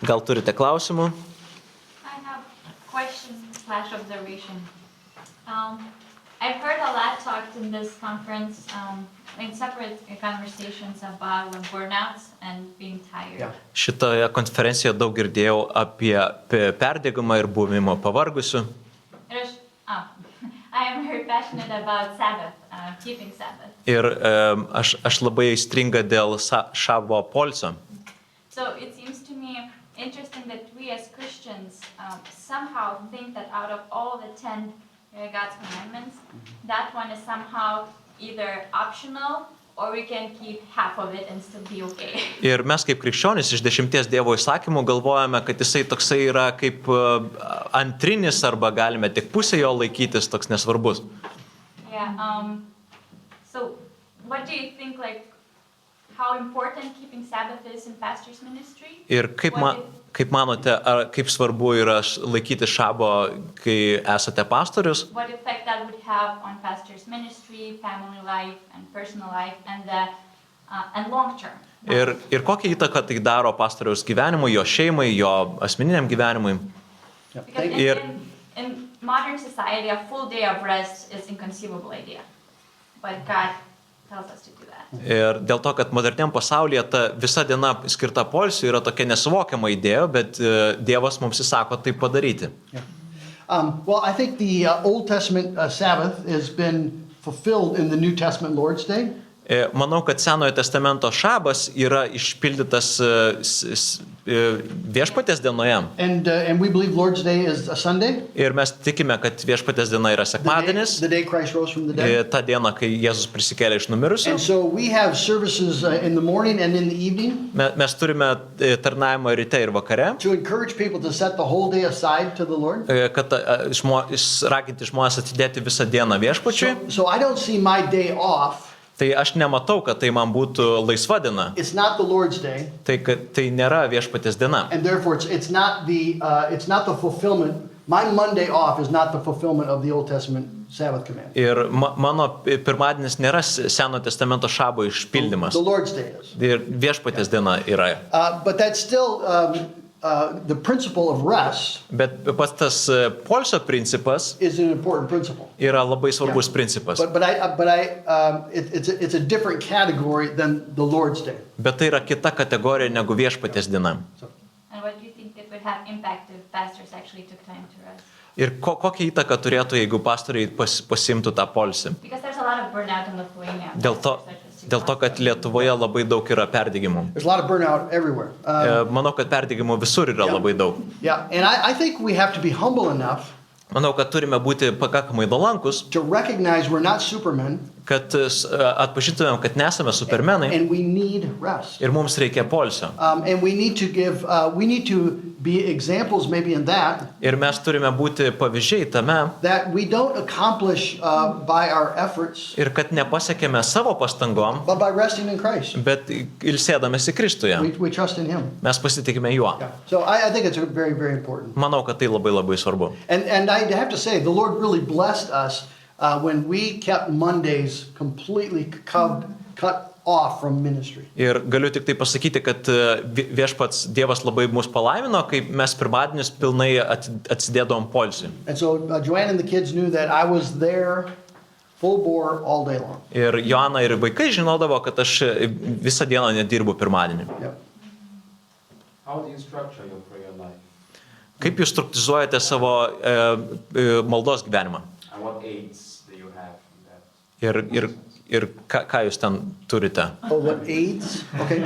Gal turite klausimų? I have question/observation. I've heard a lot talked in this conference, in separate conversations about burnouts and being tired. Yeah. Šitoje konferencijoje daug girdėjau apie perdegimą ir buvimą pavargusiu. I am very passionate about Sabbath, keeping Sabbath. Ir aš labai aistringa dėl šabo poilsio. So it seems to me interesting that we as Christians somehow think that out of all the 10 God's commandments, that one is somehow either optional or we can keep half of it and still be okay. Ir mes kaip krikščionys iš 10 Dievo įsakymų galvojame, kad jisai toksai yra kaip antrinis arba galime tik pusę jo laikytis, toks nesvarbus. Yeah, so what do you think, like, how important keeping Sabbath is in pastor's ministry? Ir kaip manote, kaip svarbu yra laikyti šabo, kai esate pastorius? What effect that would have on pastor's ministry, family life and personal life and long term? Ir kokią įtaką tai daro pastoriaus gyvenimui, jo šeimai, jo asmeniniam gyvenimui? Because in modern society, a full day of rest is inconceivable idea, but God tells us to do that. Ir dėl to, kad moderniam pasaulyje ta visa diena skirta poilsiui yra tokia nesuvokiama idėja, bet Dievas mums įsako tai padaryti. Yeah. Well, I think the Old Testament Sabbath has been fulfilled in the New Testament Lord's Day. Manau, kad Senojo testamento šabas yra išpildytas viešpaties dienoje. And we believe Lord's Day is a Sunday. Ir mes tikime, kad viešpaties diena yra sekmadienis. The day Christ rose from the dead. Ta diena, kai Jėzus prisikėlė iš numirusių. And so we have services in the morning and in the evening. Mes turime tarnavimą ryte ir vakare. To encourage people to set the whole day aside to the Lord. Kad raginti žmonės atidėti visą dieną viešpačiui. So I don't see my day off. Tai aš nematau, kad tai man būtų laisva diena. It's not the Lord's day. Tai nėra viešpaties diena. And therefore it's not the fulfillment. My Monday off is not the fulfillment of the Old Testament Sabbath command. Ir mano pirmadienis nėra Seno testamento šabo išpildymas. The Lord's day is. Ir viešpaties diena yra. But that's still the principle of rest. Bet pats tas poilsio principas is an important principle. Yra labai svarbus principas. But it's a different category than the Lord's day. Bet tai yra kita kategorija negu viešpaties diena. And what do you think it would have impact if pastors actually took time to rest? Ir kokią įtaką turėtų, jeigu pastoriai pasimtų tą poilsį? Because there's a lot of burnout in Lithuania. Dėl to, kad Lietuvoje labai daug yra perdegimų. There's a lot of burnout everywhere. Manau, kad perdegimų visur yra labai daug. Yeah, and I think we have to be humble enough. Manau, kad turime būti pakankamai nuolankus. To recognize we're not supermen. Kad atpažintumėm, kad nesame supermenai. And we need rest. Ir mums reikia poilsio. And we need to be examples maybe in that. Ir mes turime būti pavyzdžiai tame. That we don't accomplish by our efforts. Ir kad nepasiekėme savo pastangom. But by resting in Christ. Bet ilsėdamės į Kristuje. We trust in Him. Mes pasitikime juo. Yeah. So I think it's very, very important. Manau, kad tai labai svarbu. And I have to say, the Lord really blessed us when we kept Mondays completely cut off from ministry. Ir galiu tik tai pasakyti, kad viešpats Dievas labai mus palaimino, kai mes pirmadienius pilnai atsidėdom poilsiui. And so Joanne and the kids knew that I was there full bore all day long. Ir Joana ir vaikai žinodavo, kad aš visą dieną nedirbu pirmadienį. Yeah. How do you structure your prayer life? Kaip jūs struktūrizuojate savo maldos gyvenimą? And what aids do you have in that? Ir ką jūs ten turite? Oh, what aids? Okay.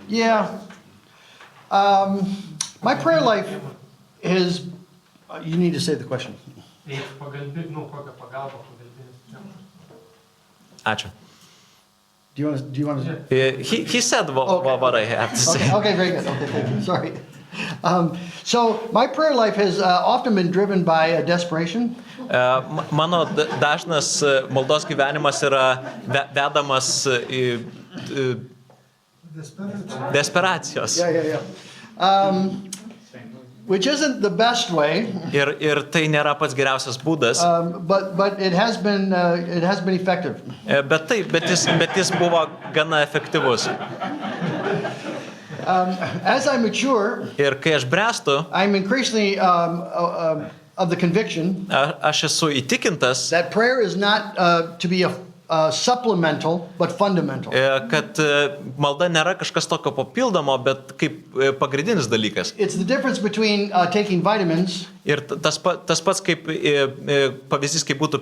Yeah. My prayer life is. You need to say the question. Ačiū. Do you want to? He said what I have to say. Okay, very good. Okay, thank you. Sorry. So my prayer life has often been driven by desperation. Mano dažnas maldos gyvenimas yra vedamas į desperacijos. Yeah. Which isn't the best way. Ir tai nėra pats geriausias būdas. But it has been effective. Bet jis buvo gana efektyvus. As I mature, Ir kai aš bręstu, I'm increasingly of the conviction aš esu įtikintas, that prayer is not to be a supplemental, but fundamental. kad malda nėra kažkas tokio papildomo, bet kaip pagrindinis dalykas. It's the difference between taking vitamins Ir tas pats kaip pavyzdys, kaip būtų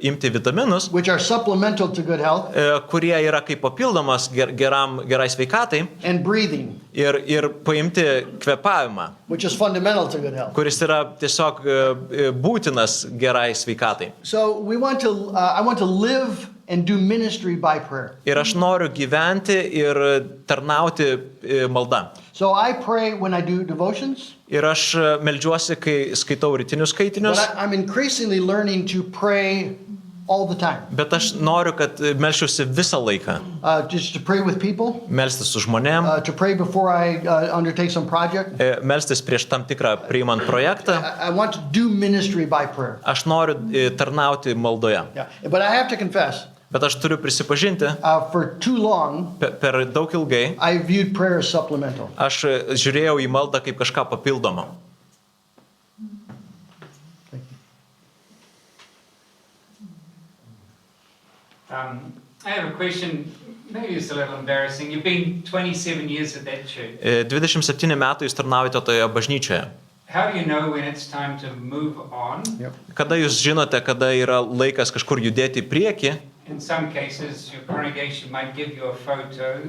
imti vitaminus, which are supplemental to good health, kurie yra kaip papildomas gerai sveikatai, and breathing, ir paimti kvėpavimą, which is fundamental to good health. kuris yra tiesiog būtinas gerai sveikatai. So I want to live and do ministry by prayer. Ir aš noriu gyventi ir tarnauti malda. So I pray when I do devotions, Ir aš meldžiuosi, kai skaitau rytinius skaitinius, but I'm increasingly learning to pray all the time. bet aš noriu, kad melšiuosi visą laiką. Just to pray with people, Melstis su žmonėm, to pray before I undertake some project. melstis prieš tam tikrą priimant projektą. I want to do ministry by prayer. Aš noriu tarnauti maldoje. Yeah. But I have to confess, Bet aš turiu prisipažinti, for too long, per daug ilgai I viewed prayer as supplemental. aš žiūrėjau į maldą kaip kažką papildomą. I have a question. Maybe it's a little embarrassing. You've been 27 years at that church. 27 metų jūs tarnaujate toje bažnyčioje. How do you know when it's time to move on? Kada jūs žinote, kada yra laikas kažkur judėti į priekį? In some cases, your congregation might give you a photo.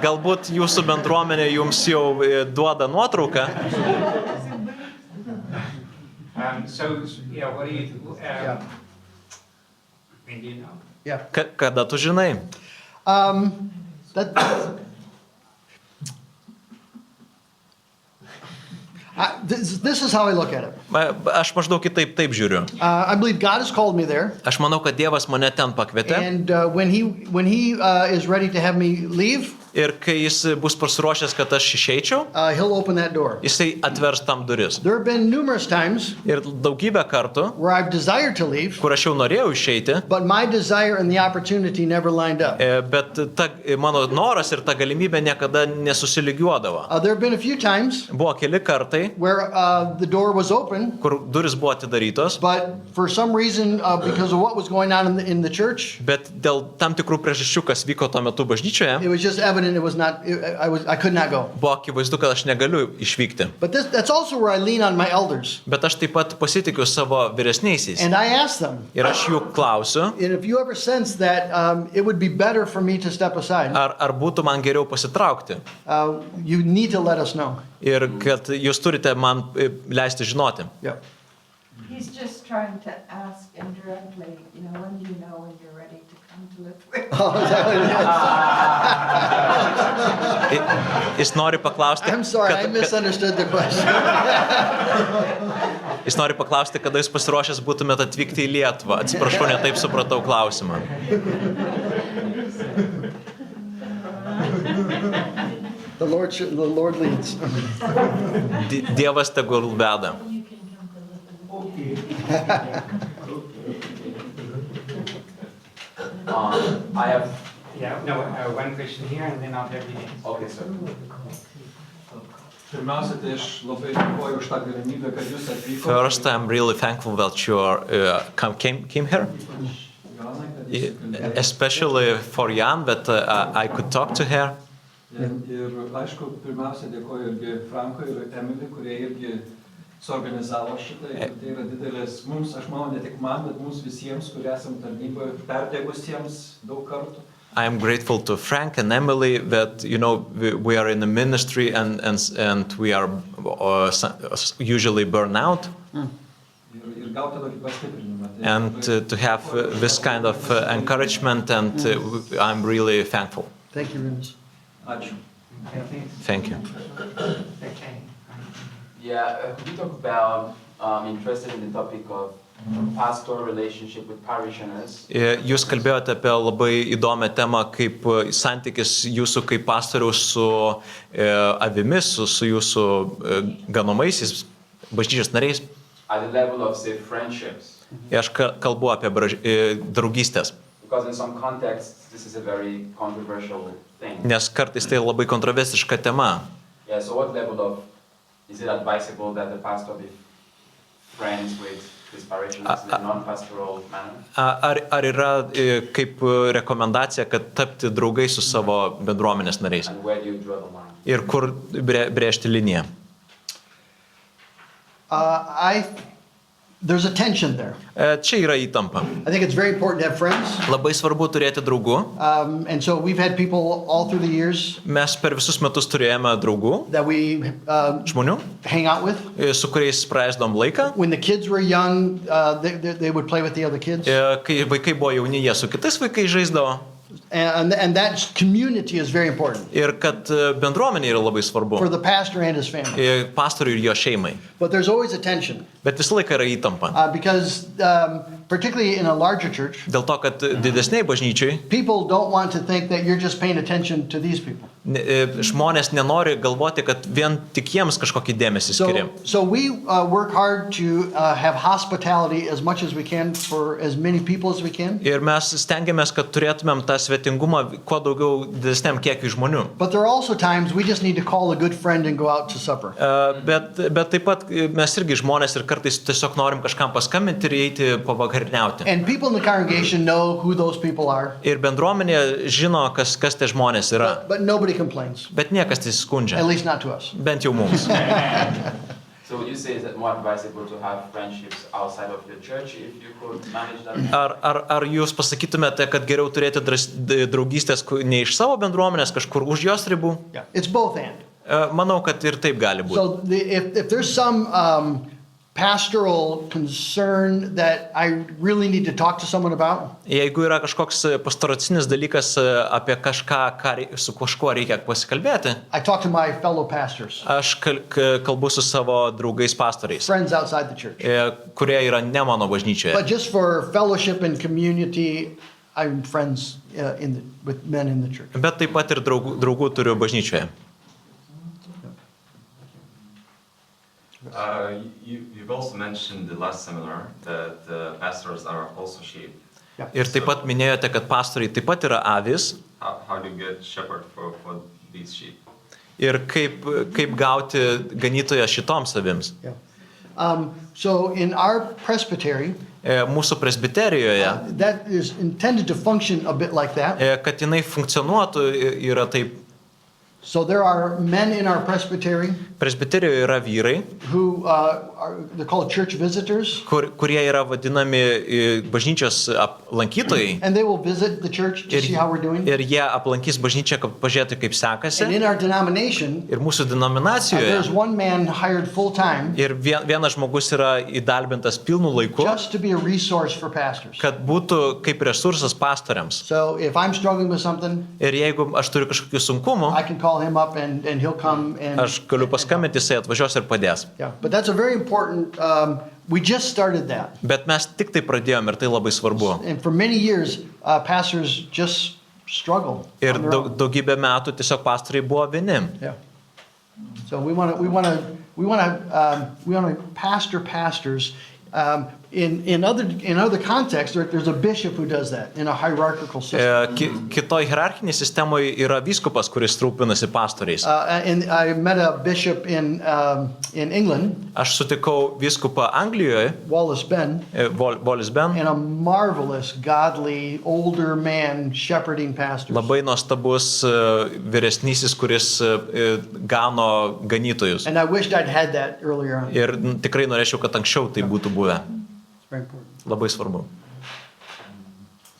Galbūt jūsų bendruomenė jums jau duoda nuotrauką. So, yeah, what do you do? When do you know? Yeah. Kada tu žinai? That, this is how I look at it. Aš maždaug taip žiūriu. I believe God has called me there. Aš manau, kad Dievas mane ten pakvietė. And when he is ready to have me leave, Ir kai jis bus pasiruošęs, kad aš išeičiau, he'll open that door. jisai atvers tam duris. There have been numerous times Ir daugybę kartų, where I've desired to leave, kur aš jau norėjau išeiti, but my desire and the opportunity never lined up. bet mano noras ir ta galimybė niekada nesusilygiuodavo. There have been a few times Buvo keli kartai, where the door was open, kur duris buvo atidarytos, but for some reason, because of what was going on in the church, bet dėl tam tikrų priežasčių, kas vyko tuo metu bažnyčioje, it was just evident it was not. I could not go. buvo akivaizdu, kad aš negaliu išvykti. But that's also where I lean on my elders, Bet aš taip pat pasitikiu savo vyresniaisiais. and I ask them. Ir aš jų klausiu, And if you ever sense that it would be better for me to step aside, ar būtų man geriau pasitraukti. you need to let us know. Ir kad jūs turite man leisti žinoti. Yeah. He's just trying to ask indirectly, when do you know when you're ready to come to live with? Oh, is that what it is? Jis nori paklausti, I'm sorry, I misunderstood the question. jis nori paklausti, kada jūs pasiruošęs būtumėte atvykti į Lietuvą. Atsiprašau, ne taip supratau klausimą. The Lord leads. Dievas tegul veda. I have one question here, and then I'll have you answer. Okay, sir. Pirmiausia, tai aš labai dėkoju už tą galimybę, kad jūs atvykote. First, I'm really thankful that you came here, especially for Jan, that I could talk to her. Ir aišku, pirmiausia, dėkoju irgi Frankui ir Emily, kurie irgi suorganizavo šitą. Ir tai yra didelės mums, aš manau, ne tik man, bet mums visiems, kurie esam tarnyboje perdegusiems daug kartų. I am grateful to Frank and Emily that, we are in the ministry and we are usually burned out. Ir gauti tokį pastiprinimą. And to have this kind of encouragement, and I'm really thankful. Thank you, Rinus. Ačiū. Thank you. Okay. Yeah, could you talk about, interested in the topic of pastoral relationship with parishioners? Jūs kalbėjote apie labai įdomią temą, kaip santykis jūsų kaip pastoriaus su avimis, su jūsų ganomaisiais bažnyčios nariais. At the level of, say, friendships. Aš kalbu apie draugystės. Because in some contexts, this is a very controversial thing. Nes kartais tai labai kontroversiška tema. Yeah, so what level of, is it advisable that the pastor be friends with his parishioners in a non-pastoral manner? Ar yra kaip rekomendacija, kad tapti draugai su savo bendruomenės nariais? And where do you draw the line? Ir kur brėžti liniją? There's a tension there. Čia yra įtampa. I think it's very important to have friends. Labai svarbu turėti draugų. And so we've had people all through the years Mes per visus metus turėjome draugų, that we žmonių, hang out with. su kuriais praeisdom laiką. When the kids were young, they would play with the other kids. Kai vaikai buvo jauni, jie su kitais vaikais žaisdavo. And that community is very important Ir kad bendruomenė yra labai svarbu. for the pastor and his family. Pastoriui ir jo šeimai. But there's always a tension Bet visą laiką yra įtampa. because particularly in a larger church, Dėl to, kad didesniai bažnyčiai people don't want to think that you're just paying attention to these people. Žmonės nenori galvoti, kad vien tik jiems kažkokį dėmesį skiriam. So we work hard to have hospitality as much as we can for as many people as we can. Ir mes stengiamės, kad turėtumėm tą svetingumą kuo daugiau didesniam kiekiui žmonių. But there are also times we just need to call a good friend and go out to supper. Bet taip pat mes irgi žmonės ir kartais tiesiog norim kažkam paskambinti ir eiti pavakarieniauti. And people in the congregation know who those people are, Ir bendruomenė žino, kas tie žmonės yra. but nobody complains, Bet niekas nesiskundžia. at least not to us. Bent jau mums. So would you say is it more advisable to have friendships outside of your church if you could manage that? Ar jūs pasakytumėte, kad geriau turėti draugystės ne iš savo bendruomenės, kažkur už jos ribų? Yeah, it's both and. Manau, kad ir taip gali būti. So if there's some pastoral concern that I really need to talk to someone about, Jeigu yra kažkoks pastoracinis dalykas apie kažką, su kažkuo reikia pasikalbėti, I talk to my fellow pastors, aš kalbu su savo draugais pastoriais, friends outside the church. kurie yra ne mano bažnyčioje. But just for fellowship and community, I'm friends with men in the church. Bet taip pat ir draugų turiu bažnyčioje. You've also mentioned the last seminar that pastors are also sheep. Ir taip pat minėjote, kad pastoriai taip pat yra avis. How do you get shepherd for these sheep? Ir kaip gauti ganytoją šitoms avims. Yeah. So in our presbytery, Mūsų presbiterijoje, that is intended to function a bit like that. kad jinai funkcionuotų, yra taip. So there are men in our presbytery Presbiterijoje yra vyrai, who they're called church visitors, kurie yra vadinami bažnyčios lankytojai. and they will visit the church to see how we're doing. Ir jie aplankys bažnyčią, kad pažiūrėtų, kaip sekasi. And in our denomination, Ir mūsų there's denominacijoje. one man hired full time Ir vienas žmogus yra įdarbintas pilnu laiku, just to be a resource for pastors. kad būtų kaip resursas pastoriams. So if I'm struggling with something, Ir jeigu aš turiu kažkokių sunkumų, I can call him up and he'll come and aš galiu paskambinti, jisai atvažiuos ir padės. yeah. But that's a very important. We just started that, Bet mes tik tai pradėjom ir tai labai svarbu. and for many years, pastors just struggle. Ir on their own. daugybę metų tiesiog pastorai buvo vieni. Yeah. So we want to pastor pastors. In other contexts, there's a bishop who does that in a hierarchical system. Kitoj hierarchinėje sistemoje yra vyskupas, kuris rūpinasi pastoriais. And I met a bishop in England, Aš sutikau vyskupą Anglijoje, Wallace Ben, Volis Ben, and a marvelous, godly, older man shepherding pastors. labai nuostabus vyresnysis, kuris gano ganytojus. And I wished I'd had that earlier on. Ir tikrai norėčiau, kad anksčiau tai būtų buvę. It's very important. Labai svarbu.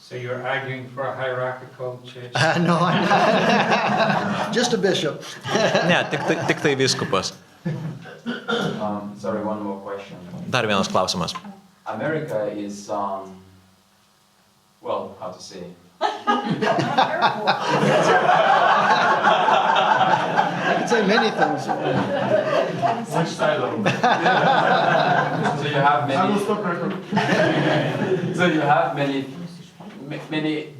So you're arguing for a hierarchical church? No, I'm not. Just a bishop. Ne, tik tai vyskupas. Sorry, one more question. Dar vienas klausimas. America is, well, how to say? I can say many things. Which side of them? So you have many. So you have many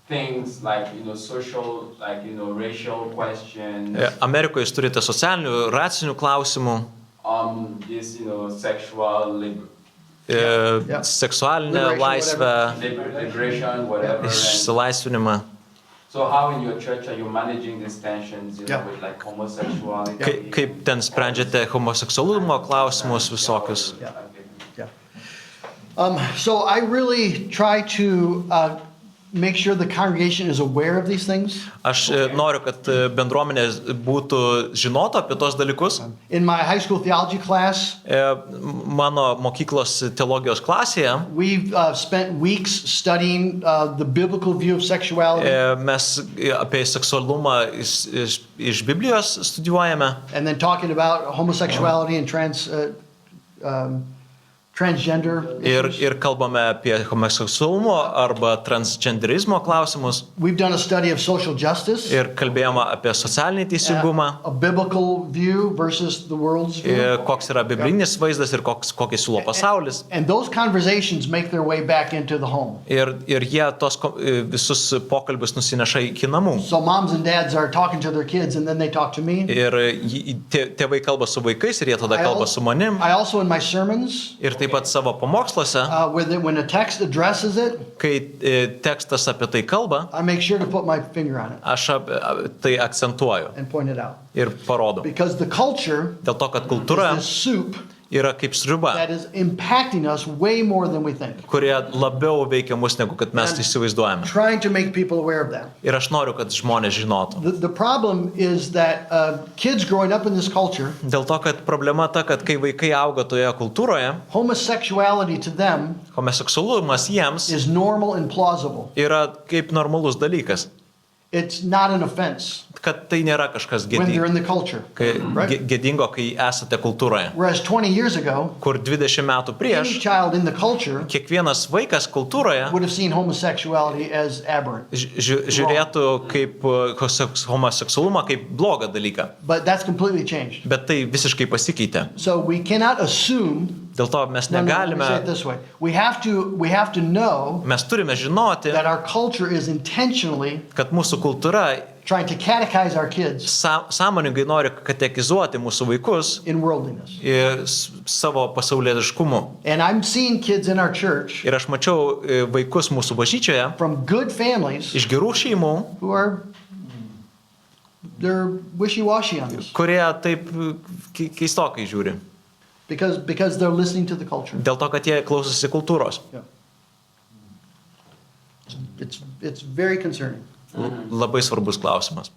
things like social, like racial questions. Amerikoje jūs turite socialinių, racinių klausimų, This sexual seksualinę laisvę, Liberation, whatever. And išsilaisvinimą. so how in your church are you managing these tensions, Yeah. with like homosexuality? Kaip ten sprendžiate homoseksualumo klausimus visokius? So I really try to make sure the congregation is aware of these things. Aš noriu, kad bendruomenė būtų žinoto apie tos dalykus. In my high school theology class, Mano mokyklos teologijos klasėje we've spent weeks studying the biblical view of sexuality mes apie seksualumą iš Biblijos studijuojame and then talking about homosexuality and transgender issues. ir kalbame apie homoseksualumo arba transgenderizmo klausimus We've done a study of social justice, ir kalbėjome apie socialinį teisingumą, a biblical view versus the world's view. koks yra biblinis vaizdas ir kokį siūlo pasaulis. And those conversations make their way back into the home. Ir jie tos visus pokalbius nusineša iki namų. So moms and dads are talking to their kids and then they talk to me. Ir tėvai kalba su vaikais ir jie tada kalba su manim. I also in my sermons, Ir taip pat savo pamoksluose, when a text addresses it, kai tekstas apie tai kalba, I make sure to put my finger on it aš tai akcentuoju and point it out. ir parodo. Because the culture Dėl to, kad kultūra is this soup yra kaip sriuba, that is impacting us way more than we think. kurie labiau veikia mus, negu kad mes tai įsivaizduojame. Trying to make people aware of that. Ir aš noriu, kad žmonės žinotų. The problem is that kids growing up in this culture, Dėl to, kad problema ta, kad kai vaikai auga toje kultūroje, homosexuality to them homoseksualumas jiems is normal and plausible. yra kaip normalus dalykas. It's not an offense Kad tai nėra kažkas when they're gėdingo, in the culture. gėdingo, kai esate kultūroje. Whereas 20 years ago, Kur 20 metų any prieš, child in the culture kiekvienas vaikas kultūroje would have seen homosexuality as aberrant. žiūrėtų kaip homoseksualumą kaip blogą dalyką. But that's completely changed. Bet tai visiškai pasikeitė. So we cannot assume. Dėl to mes No, let me say it negalime, this way. We have to know mes turime žinoti, that our culture is intentionally kad mūsų kultūra trying to catechize our kids sąmoningai nori katekizuoti mūsų vaikus in worldliness. Savo pasaulietiškumu. And I'm seeing kids in our church Ir aš mačiau vaikus mūsų bažnyčioje from good families iš gerų šeimų, who are they're wishy-washy on this kurie taip keistokai žiūri. because they're listening to the culture. Dėl to, kad jie klausosi kultūros. It's very concerning. Labai svarbus klausimas.